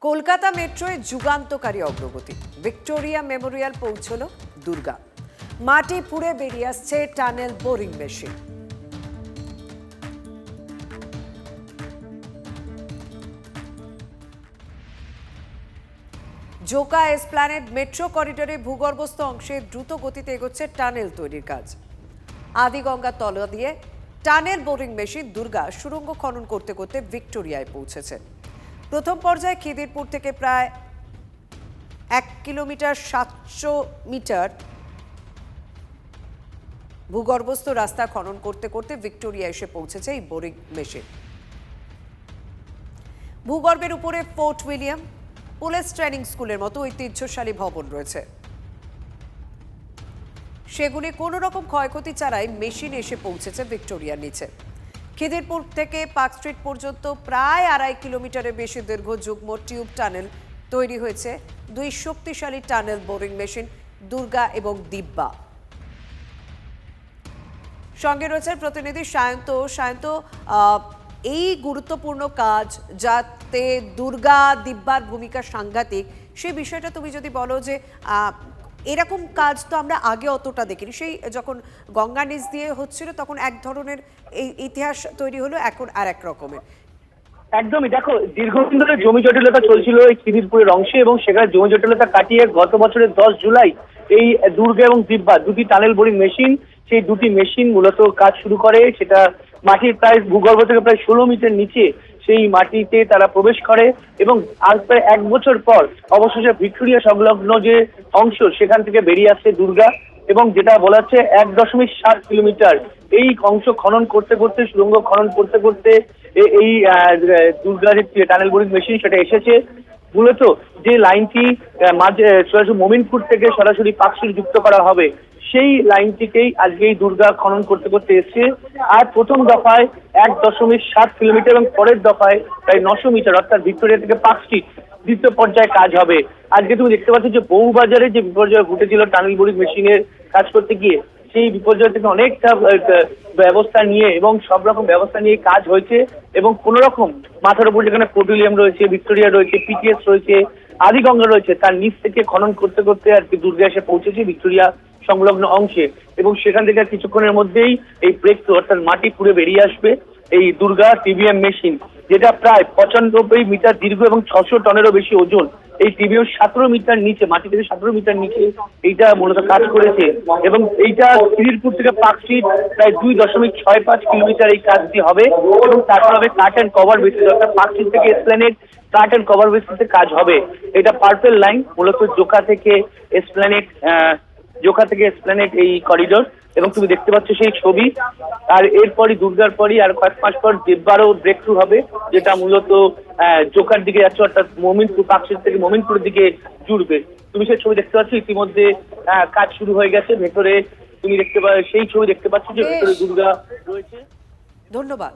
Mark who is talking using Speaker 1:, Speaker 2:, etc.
Speaker 1: কলকাতা মেট্রোয় যুগান্তকারী অগ্রগতি। ভিক্টোরিয়া মেমোরিয়াল পৌঁছলো দুর্গা। মাটি পুড়ে বেরিয়ে আসছে tunnel boring machine. Joka Esplanade metro করিডোরে ভূগর্ভস্থ অংশে দ্রুত গতিতে এগোচ্ছে টানেল তৈরির কাজ। আদিগঙ্গা তলা দিয়ে টানেল বোরিং মেশিন দুর্গা সুড়ঙ্গ খনন করতে করতে ভিক্টোরিয়ায় পৌঁছেছে। প্রথম পর্যায়ে খিদিরপুর থেকে প্রায় 1 কিলোমিটার 700 মিটার ভূগর্ভস্থ রাস্তা খনন করতে করতে ভিক্টোরিয়া এসে পৌঁছেছে এই বোরিং মেশিন। ভূগর্ভের উপরে ফোর্ট উইলিয়াম, পুলিশ ট্রেনিং স্কুলের মতো ঐতিহ্যশালী ভবন রয়েছে। সেগুলি কোনো রকম ক্ষয়ক্ষতি ছাড়াই মেশিন এসে পৌঁছেছে ভিক্টোরিয়ার নিচে। খিদিরপুর থেকে পার্ক স্ট্রিট পর্যন্ত প্রায় 2.5 কিলোমিটারের বেশি দীর্ঘ যুগ্ম টিউব টানেল তৈরি হয়েছে। দুই শক্তিশালী টানেল বোরিং মেশিন দুর্গা এবং দিব্যা। সঙ্গে রয়েছে প্রতিনিধি সায়ন্ত। এই গুরুত্বপূর্ণ কাজ যাতে দুর্গা দিব্যার ভূমিকা সাংঘাতিক, সেই বিষয়টা তুমি যদি বলো যে এরকম কাজ তো আমরা আগে অতটা দেখিনি। সেই যখন গঙ্গা নিচ দিয়ে হচ্ছিল তখন এক ধরনের এই ইতিহাস তৈরি হলো, এখন আর এক রকমের।
Speaker 2: একদমই, দেখো দীর্ঘদিন ধরে জমি জটিলতা চলছিল এই খিদিরপুরের অংশে, এবং সেখানে জমি জটিলতা কাটিয়ে গত বছরের 10 জুলাই এই দুর্গা এবং দিব্যা দুটি টানেল বোরিং মেশিন, সেই দুটি মেশিন মূলত কাজ শুরু করে। সেটা মাটির প্রায় ভূগর্ভ থেকে প্রায় 16 মিটার নিচে সেই মাটিতে তারা প্রবেশ করে, এবং আজ প্রায় 1 বছর পর অবশেষে ভিক্টোরিয়া সংলগ্ন যে অংশ সেখান থেকে বেরিয়ে আসছে দুর্গা, এবং যেটা বলা হচ্ছে 1.7 কিলোমিটার এই অংশ খনন করতে করতে, সুড়ঙ্গ খনন করতে করতে এই দুর্গার যে টানেল বোরিং মেশিন সেটা এসেছে। মূলত যে লাইনটি মাঝে সরাসরি মোমিনপুর থেকে সরাসরি পাকশির যুক্ত করা হবে, সেই লাইনটিকেই আজকে এই দুর্গা খনন করতে করতে এসছে। আর প্রথম দফায় 1.7 কিলোমিটার এবং পরের দফায় প্রায় 900 মিটার, অর্থাৎ ভিক্টোরিয়া থেকে পার্ক স্ট্রিট দ্বিতীয় পর্যায়ে কাজ হবে। আজকে তুমি দেখতে পাচ্ছ যে বউবাজারে যে বিপর্যয় ঘটেছিল টানেল বোরিং মেশিনের কাজ করতে গিয়ে, সেই বিপর্যয় থেকে অনেকটা ব্যবস্থা নিয়ে এবং সব রকম ব্যবস্থা নিয়ে কাজ হয়েছে, এবং কোন রকম মাথার উপর যেখানে পোর্টুলিয়াম রয়েছে, ভিক্টোরিয়া রয়েছে, পিটিএস রয়েছে, আদিগঙ্গা রয়েছে, তার নিচ থেকে খনন করতে করতে আর কি দুর্গা এসে পৌঁছেছে ভিক্টোরিয়া সংলগ্ন অংশে, এবং সেখান থেকে কিছুক্ষণের মধ্যেই এই ব্রেক থ্রু অর্থাৎ মাটি পুড়ে বেরিয়ে আসবে এই দুর্গা টিবিএম মেশিন, যেটা প্রায় 95 মিটার দীর্ঘ এবং 600 টনেরও বেশি ওজন। এই টিবিএম 17 মিটার নিচে, মাটি থেকে 17 মিটার নিচে এইটা মূলত কাজ করেছে, এবং এইটা খিদিরপুর থেকে পার্ক স্ট্রিট প্রায় 2.65 কিলোমিটার এই কাজটি হবে, এবং তারপর হবে কাট অ্যান্ড কভার বেসিস, অর্থাৎ পার্ক স্ট্রিট থেকে এসপ্ল্যানেড কাট অ্যান্ড কভার বেসিসে কাজ হবে। এটা পার্পেল লাইন, মূলত জোকা থেকে এসপ্ল্যানেড এই করিডোর, এবং তুমি দেখতে পাচ্ছ সেই ছবি। আর এরপরই দুর্গার পরই আর কয়েক মাস পর দেববারও ব্রেক থ্রু হবে, যেটা মূলত জোকার দিকে যাচ্ছে, অর্থাৎ মোমিনপুর পার্ক স্ট্রিট থেকে মোমিনপুরের দিকে জুড়বে। তুমি সেই ছবি দেখতে পাচ্ছ, ইতিমধ্যে কাজ শুরু হয়ে গেছে। ভেতরে তুমি সেই ছবি দেখতে পাচ্ছ যে ভেতরে দুর্গা রয়েছে।
Speaker 1: ধন্যবাদ।